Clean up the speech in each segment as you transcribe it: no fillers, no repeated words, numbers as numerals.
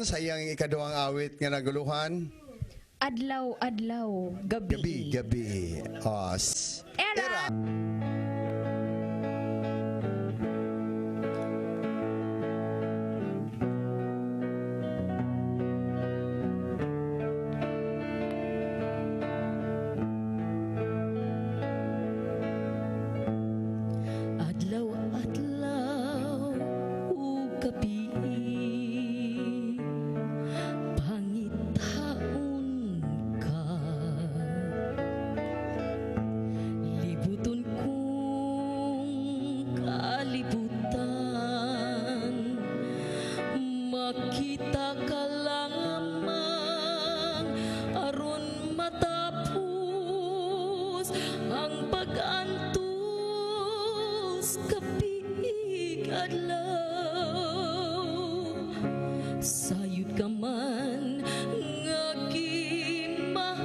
sa iyang ikaduhang awit nga naguluhan. Adlaw-adlaw, gabi. Gabi. Era. Adlaw-adlaw ug gabi, pangitaon ka. Libuton kong kalibutan, makita ka lamang aron matapos ang pag-antos kapig adlaw. Sayod ka man nga gimahal,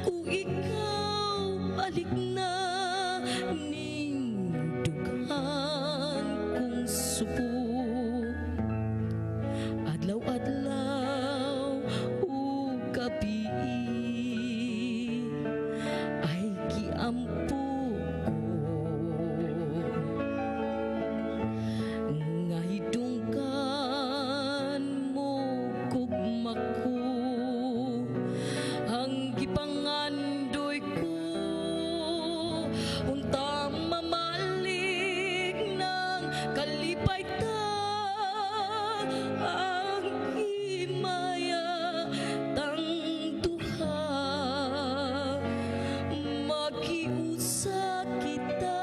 kung ikaw balik na ning dughan kong supo. Adlaw-adlaw ug gabi ay giampo ko, nga hidunggan mo gugma ko, ang gipangandoy ko unta mamalik ng kalipay ta, ang himaya tang duha, maghiusa kita,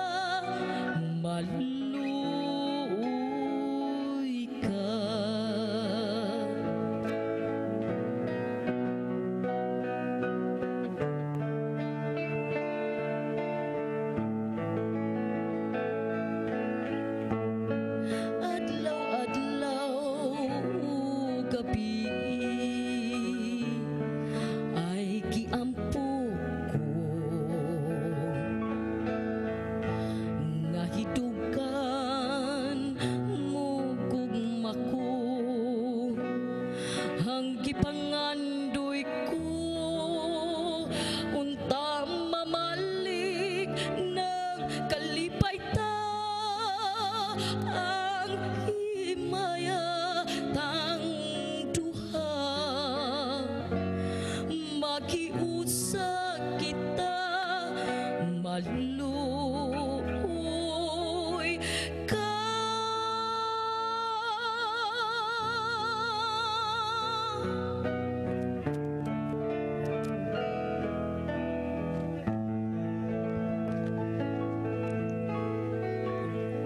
maluoy ka. Adlaw-adlaw ug gabi ay giampo ko, nga hidugan mo gugma ko, ang gipangandoy ko unta mamalik ng kalipay ta, ang himaya tang duha, maghiusa kita,